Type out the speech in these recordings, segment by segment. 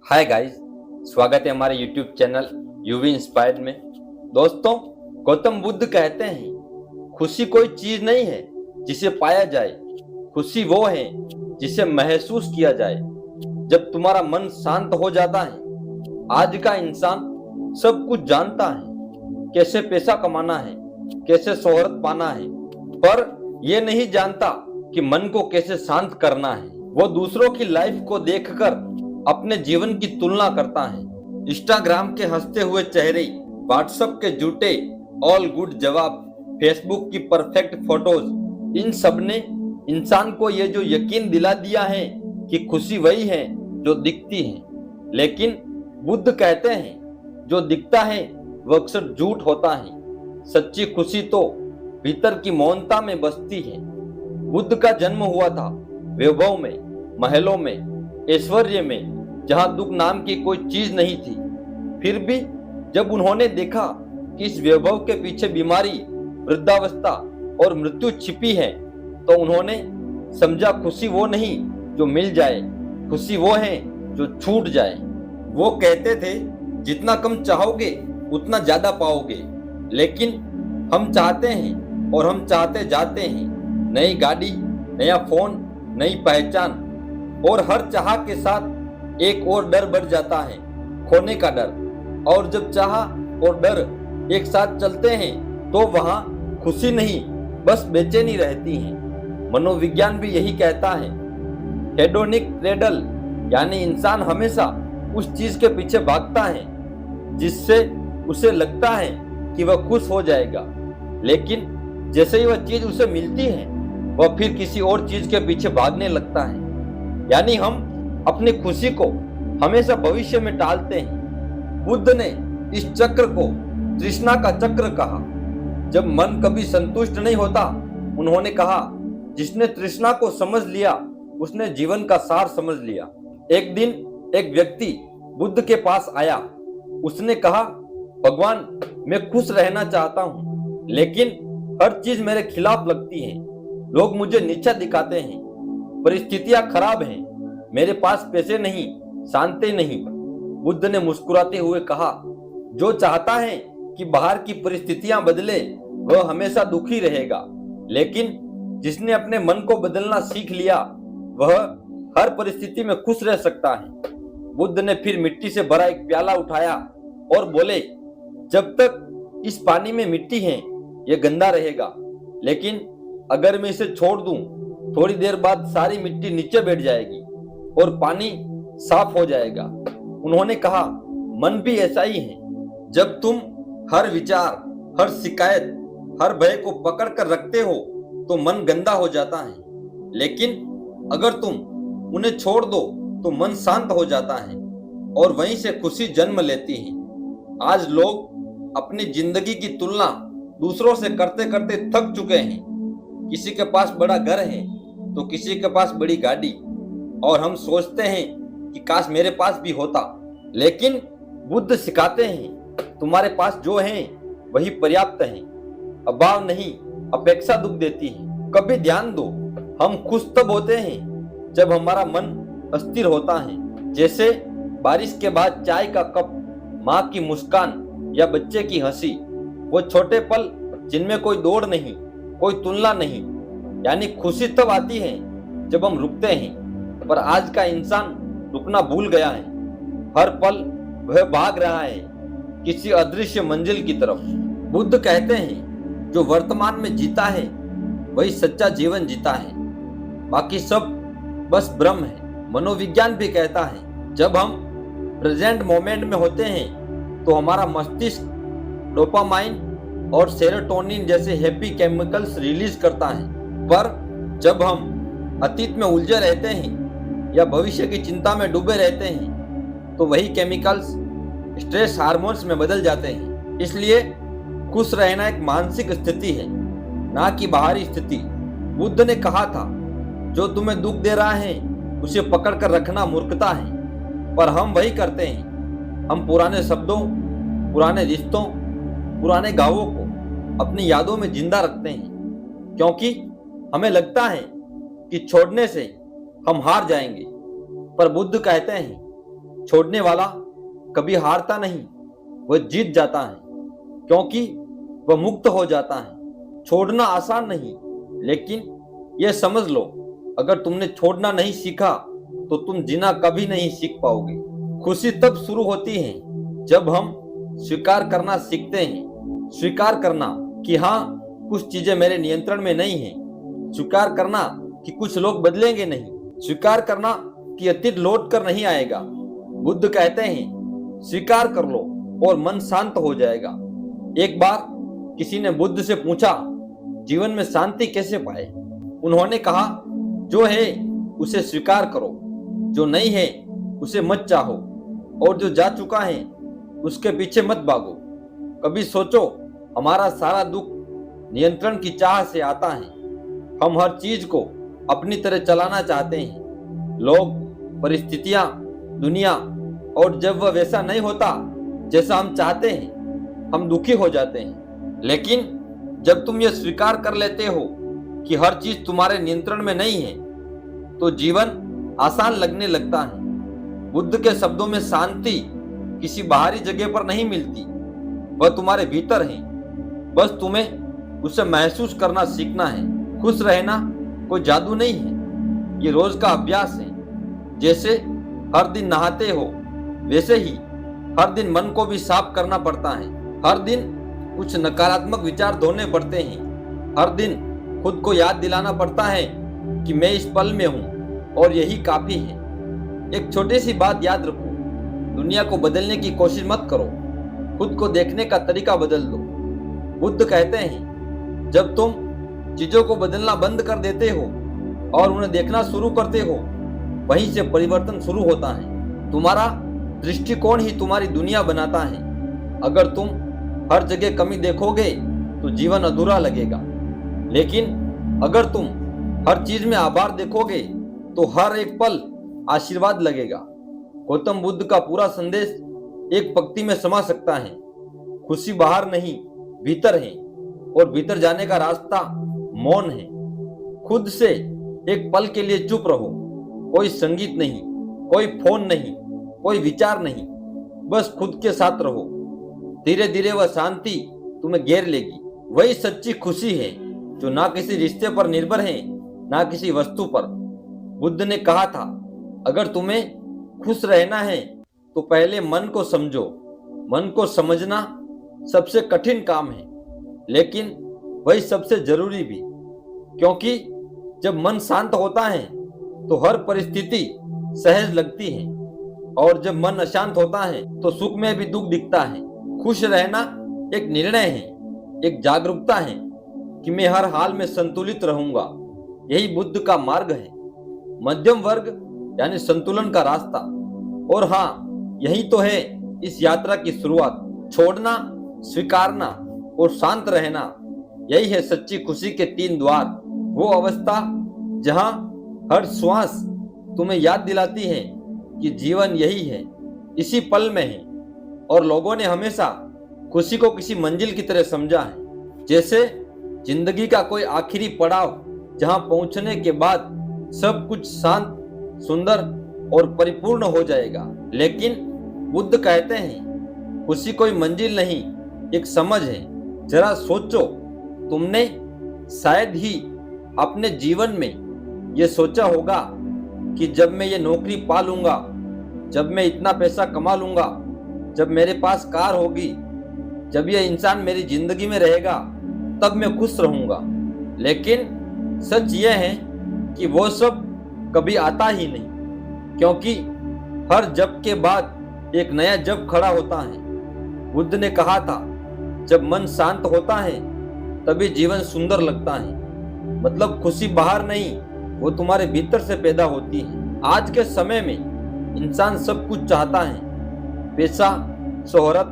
Hi guys, स्वागत है हमारे YouTube चैनल यूवी इंस्पायर्ड में। दोस्तों, गौतम बुद्ध कहते हैं खुशी कोई चीज नहीं है जिसे पाया जाए, खुशी वो है जिसे महसूस किया जाए। जब तुम्हारा मन शांत हो जाता है। आज का इंसान सब कुछ जानता है, कैसे पैसा कमाना है, कैसे शोहरत पाना है, पर यह नहीं जानता कि मन को कैसे शांत करना है। वो दूसरों की लाइफ को देखकर अपने जीवन की तुलना करता है। इंस्टाग्राम के हंसते हुए चेहरे, व्हाट्सएप के झूठे ऑल गुड जवाब, फेसबुक की परफेक्ट फोटोज, इन सब ने इंसान को ये जो यकीन दिला दिया है कि खुशी वही है जो दिखती है। लेकिन बुद्ध कहते हैं जो दिखता है वह अक्सर झूठ होता है। सच्ची खुशी तो भीतर की मौनता में बसती है। बुद्ध का जन्म हुआ था वैभव में, महलों में, ऐश्वर्य में, जहां दुख नाम की कोई चीज नहीं थी। फिर भी जब उन्होंने देखा कि इस वैभव के पीछे बीमारी, वृद्धावस्था और मृत्यु छिपी है, तो उन्होंने समझा खुशी वो नहीं जो मिल जाए, खुशी वो है जो छूट जाए। वो कहते थे जितना कम चाहोगे उतना ज्यादा पाओगे। लेकिन हम चाहते हैं और हम चाहते जाते हैं नई गाड़ी, नया फोन, नई पहचान, और हर चाह के साथ एक और डर बढ़ जाता है, खोने का डर। और जब चाह और डर एक साथ चलते हैं तो वहां खुशी नहीं, बस बेचैनी रहती है। मनोविज्ञान भी यही कहता है। हेडोनिक ट्रेडल, यानी इंसान हमेशा उस चीज के पीछे भागता है जिससे उसे लगता है कि वह खुश हो जाएगा। लेकिन जैसे ही वह चीज उसे मिलती है, वह फिर किसी और चीज के पीछे भागने लगता है। यानी हम अपनी खुशी को हमेशा भविष्य में टालते हैं। बुद्ध ने इस चक्र को तृष्णा का चक्र कहा। जब मन कभी संतुष्ट नहीं होता, उन्होंने कहा जिसने तृष्णा को समझ लिया उसने जीवन का सार समझ लिया। एक दिन एक व्यक्ति बुद्ध के पास आया। उसने कहा, भगवान, मैं खुश रहना चाहता हूँ, लेकिन हर चीज मेरे खिलाफ लगती है। लोग मुझे नीचा दिखाते हैं, परिस्थितियां खराब हैं, मेरे पास पैसे नहीं, शांति नहीं। बुद्ध ने मुस्कुराते हुए कहा, जो चाहता है कि बाहर की परिस्थितियां बदले वह हमेशा दुखी रहेगा, लेकिन जिसने अपने मन को बदलना सीख लिया वह हर परिस्थिति में खुश रह सकता है। बुद्ध ने फिर मिट्टी से भरा एक प्याला उठाया और बोले, जब तक इस पानी में मिट्टी है यह गंदा रहेगा, लेकिन अगर मैं इसे छोड़ दूं, थोड़ी देर बाद सारी मिट्टी नीचे बैठ जाएगी और पानी साफ हो जाएगा। उन्होंने कहा, मन भी ऐसा ही है। जब तुम हर विचार, हर शिकायत, हर भय को पकड़ कर रखते हो तो मन गंदा हो जाता है, लेकिन अगर तुम उन्हें छोड़ दो तो मन शांत हो जाता है और वहीं से खुशी जन्म लेती है। आज लोग अपनी जिंदगी की तुलना दूसरों से करते करते थक चुके हैं। किसी के पास बड़ा घर है तो किसी के पास बड़ी गाड़ी, और हम सोचते हैं कि काश मेरे पास भी होता। लेकिन बुद्ध सिखाते हैं तुम्हारे पास जो है वही पर्याप्त है। अभाव नहीं, अपेक्षा दुख देती है। कभी ध्यान दो, हम खुश तब होते हैं जब हमारा मन अस्थिर होता है। जैसे बारिश के बाद चाय का कप, माँ की मुस्कान या बच्चे की हंसी। वो छोटे पल जिनमें कोई दौड़ नहीं, कोई तुलना नहीं। यानी खुशी तब आती है जब हम रुकते हैं, पर आज का इंसान रुकना भूल गया है। हर पल वह भाग रहा है किसी अदृश्य मंजिल की तरफ। बुद्ध कहते हैं जो वर्तमान में जीता है वही सच्चा जीवन जीता है, बाकी सब बस भ्रम है। मनोविज्ञान भी कहता है जब हम प्रेजेंट मोमेंट में होते हैं तो हमारा मस्तिष्क डोपामाइन और सेरोटोनिन जैसे हैप्पी केमिकल्स रिलीज करता है, पर जब हम अतीत में उलझे रहते हैं या भविष्य की चिंता में डूबे रहते हैं तो वही केमिकल्स स्ट्रेस हार्मोन्स में बदल जाते हैं। इसलिए खुश रहना एक मानसिक स्थिति है, ना कि बाहरी स्थिति। बुद्ध ने कहा था जो तुम्हें दुख दे रहा है उसे पकड़ कर रखना मूर्खता है, पर हम वही करते हैं। हम पुराने शब्दों, पुराने रिश्तों, पुराने घावों को अपनी यादों में जिंदा रखते हैं, क्योंकि हमें लगता है कि छोड़ने से हम हार जाएंगे। पर बुद्ध कहते हैं छोड़ने वाला कभी हारता नहीं, वह जीत जाता है, क्योंकि वह मुक्त हो जाता है। छोड़ना आसान नहीं, लेकिन यह समझ लो, अगर तुमने छोड़ना नहीं सीखा तो तुम जीना कभी नहीं सीख पाओगे। खुशी तब शुरू होती है जब हम स्वीकार करना सीखते हैं। स्वीकार करना कि हाँ, कुछ चीजें मेरे नियंत्रण में नहीं है। स्वीकार करना कि कुछ लोग बदलेंगे नहीं। स्वीकार करना कि अतीत लौट कर नहीं आएगा। बुद्ध कहते हैं, स्वीकार कर लो और मन शांत हो जाएगा। एक बार किसी ने बुद्ध से पूछा, जीवन में शांति कैसे पाए? उन्होंने कहा, जो है उसे स्वीकार करो, जो नहीं है उसे मत चाहो, और जो जा चुका है उसके पीछे मत भागो। कभी सोचो, हमारा सारा दुख नियंत्रण की चाह से आता है। हम हर चीज को अपनी तरह चलाना चाहते हैं, लोग, परिस्थितियां, दुनिया, और जब वह वैसा नहीं होता जैसा हम चाहते हैं, हम दुखी हो जाते हैं। लेकिन जब तुम यह स्वीकार कर लेते हो कि हर चीज तुम्हारे नियंत्रण में नहीं है, तो जीवन आसान लगने लगता है। बुद्ध के शब्दों में शांति किसी बाहरी जगह पर नहीं मिलती, वह तुम्हारे भीतर है। बस तुम्हें उसे महसूस करना सीखना है। खुश रहना कोई जादू नहीं है, ये रोज का अभ्यास है। जैसे हर दिन नहाते हो, वैसे ही हर दिन मन को भी साफ करना पड़ता है। हर दिन कुछ नकारात्मक विचार धोने पड़ते हैं। हर दिन खुद को याद दिलाना पड़ता है कि मैं इस पल में हूं और यही काफी है। एक छोटी सी बात याद रखो, दुनिया को बदलने की कोशिश मत करो, खुद को देखने का तरीका बदल दो। बुद्ध कहते हैं, जब तुम चीजों को बदलना बंद कर देते हो और उन्हें देखना शुरू करते हो, वहीं से परिवर्तन शुरू होता है। तुम्हारा दृष्टिकोण ही तुम्हारी दुनिया बनाता है। अगर तुम हर जगह कमी देखोगे तो जीवन अधूरा लगेगा, लेकिन अगर तुम हर चीज में आभार देखोगे तो हर एक पल आशीर्वाद लगेगा। गौतम बुद्ध का पूरा संदेश एक पंक्ति में समा सकता है, खुशी बाहर नहीं भीतर है, और भीतर जाने का रास्ता मौन है। खुद से एक पल के लिए चुप रहो, कोई संगीत नहीं, कोई फोन नहीं, कोई विचार नहीं, बस खुद के साथ रहो। धीरे धीरे वह शांति तुम्हें घेर लेगी। वही सच्ची खुशी है जो ना किसी रिश्ते पर निर्भर है, ना किसी वस्तु पर। बुद्ध ने कहा था, अगर तुम्हें खुश रहना है तो पहले मन को समझो। मन को समझना सबसे कठिन काम है, लेकिन वही सबसे जरूरी भी, क्योंकि जब मन शांत होता है तो हर परिस्थिति सहज लगती है, और जब मन अशांत होता है तो सुख में भी दुख दिखता है। खुश रहना एक निर्णय है, एक जागरूकता है कि मैं हर हाल में संतुलित रहूंगा। यही बुद्ध का मार्ग है, मध्यम वर्ग यानी संतुलन का रास्ता। और हाँ, यही तो है इस यात्रा की शुरुआत। छोड़ना, स्वीकारना और शांत रहना, यही है सच्ची खुशी के 3 द्वार। वो अवस्था जहां हर श्वास तुम्हें याद दिलाती है कि जीवन यही है, इसी पल में है। और लोगों ने हमेशा खुशी को किसी मंजिल की तरह समझा है, जैसे जिंदगी का कोई आखिरी पड़ाव जहां पहुंचने के बाद सब कुछ शांत, सुंदर और परिपूर्ण हो जाएगा। लेकिन बुद्ध कहते हैं, खुशी कोई मंजिल नहीं, एक समझ है। जरा सोचो, तुमने शायद ही अपने जीवन में ये सोचा होगा कि जब मैं ये नौकरी पा लूंगा, जब मैं इतना पैसा कमा लूंगा, जब मेरे पास कार होगी, जब यह इंसान मेरी जिंदगी में रहेगा, तब मैं खुश रहूंगा। लेकिन सच यह है कि वो सब कभी आता ही नहीं, क्योंकि हर जब के बाद एक नया जब खड़ा होता है। बुद्ध ने कहा था, जब मन शांत होता है तभी जीवन सुंदर लगता है। मतलब खुशी बाहर नहीं, वो तुम्हारे भीतर से पैदा होती है। आज के समय में इंसान सब कुछ चाहता है, पैसा, शोहरत,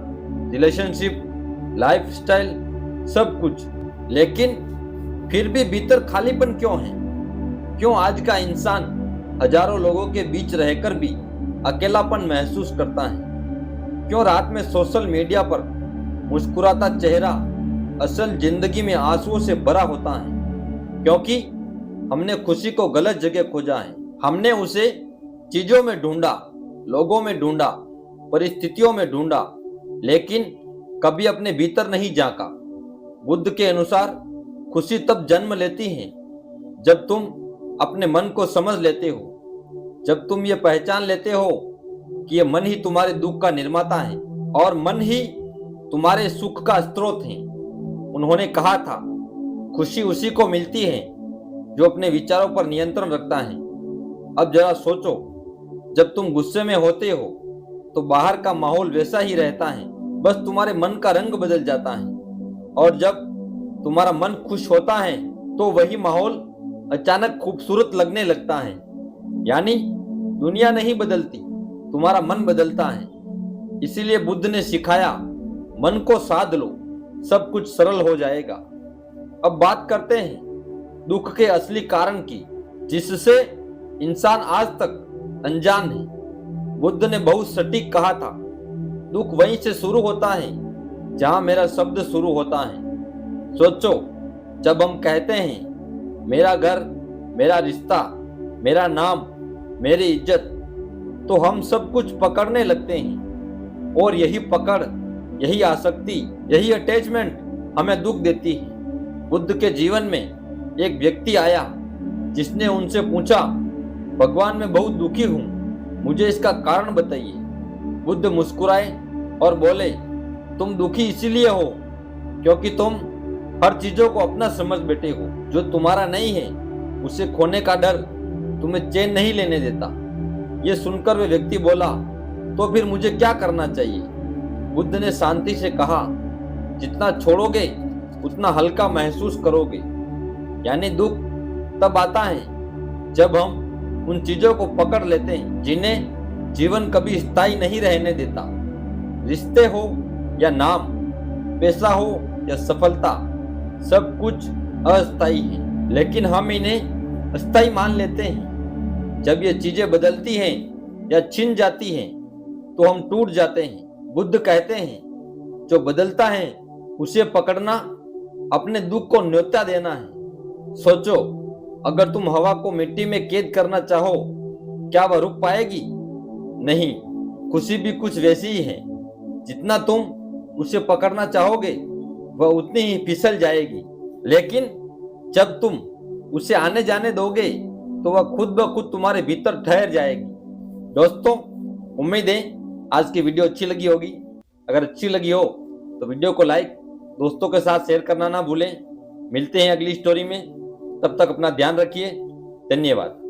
रिलेशनशिप, लाइफस्टाइल, सब कुछ, लेकिन फिर भी भीतर खालीपन क्यों है? क्यों आज का इंसान हजारों लोगों के बीच रहकर भी अकेलापन महसूस करता है? क्यों रात में सोशल मीडिया पर मुस्कुराता चेहरा असल जिंदगी में आंसुओं से भरा होता है? क्योंकि हमने खुशी को गलत जगह खोजा है। हमने उसे चीजों में ढूंढा, लोगों में ढूंढा, परिस्थितियों में ढूंढा, लेकिन कभी अपने भीतर नहीं झांका। बुद्ध के अनुसार खुशी तब जन्म लेती है जब तुम अपने मन को समझ लेते हो, जब तुम ये पहचान लेते हो कि ये मन ही तुम्हारे दुख का निर्माता है और मन ही तुम्हारे सुख का स्रोत है। उन्होंने कहा था, खुशी उसी को मिलती है जो अपने विचारों पर नियंत्रण रखता है। अब जरा सोचो, जब तुम गुस्से में होते हो तो बाहर का माहौल वैसा ही रहता है, बस तुम्हारे मन का रंग बदल जाता है। और जब तुम्हारा मन खुश होता है तो वही माहौल अचानक खूबसूरत लगने लगता है। यानी दुनिया नहीं बदलती, तुम्हारा मन बदलता है। इसीलिए बुद्ध ने सिखाया, मन को साध लो, सब कुछ सरल हो जाएगा। अब बात करते हैं दुख के असली कारण की, जिससे इंसान आज तक अनजान है। बुद्ध ने बहुत सटीक कहा था, दुख वहीं से शुरू होता है जहां मेरा शब्द शुरू होता है। सोचो, जब हम कहते हैं मेरा घर, मेरा रिश्ता, मेरा नाम, मेरी इज्जत, तो हम सब कुछ पकड़ने लगते हैं और यही पकड़, यही आसक्ति, यही अटैचमेंट हमें दुख देती है। बुद्ध के जीवन में एक व्यक्ति आया जिसने उनसे पूछा, भगवान मैं बहुत दुखी हूं, मुझे इसका कारण बताइए। बुद्ध मुस्कुराए और बोले, तुम दुखी इसीलिए हो क्योंकि तुम हर चीजों को अपना समझ बैठे हो। जो तुम्हारा नहीं है उसे खोने का डर तुम्हें चैन नहीं लेने देता। ये सुनकर वे व्यक्ति बोला, तो फिर मुझे क्या करना चाहिए? बुद्ध ने शांति से कहा, जितना छोड़ोगे उतना हल्का महसूस करोगे। यानी दुख तब आता है जब हम उन चीजों को पकड़ लेते हैं जिन्हें जीवन कभी स्थायी नहीं रहने देता। रिश्ते हो या नाम, पैसा हो या सफलता, सब कुछ अस्थायी है, लेकिन हम इन्हें अस्थायी मान लेते हैं। जब ये चीजें बदलती हैं या छिन जाती हैं तो हम टूट जाते हैं। बुद्ध कहते हैं, जो बदलता है उसे पकड़ना अपने दुख को न्योता देना है। सोचो, अगर तुम हवा को मिट्टी में कैद करना चाहो, क्या वह रुक पाएगी? नहीं। खुशी भी कुछ वैसी ही है, जितना तुम उसे पकड़ना चाहोगे वह उतनी ही फिसल जाएगी, लेकिन जब तुम उसे आने जाने दोगे तो वह खुद ब खुद तुम्हारे भीतर ठहर जाएगी। दोस्तों, उम्मीद है आज की वीडियो अच्छी लगी होगी। अगर अच्छी लगी हो तो वीडियो को लाइक, दोस्तों के साथ शेयर करना ना भूलें। मिलते हैं अगली स्टोरी में, तब तक अपना ध्यान रखिए। धन्यवाद।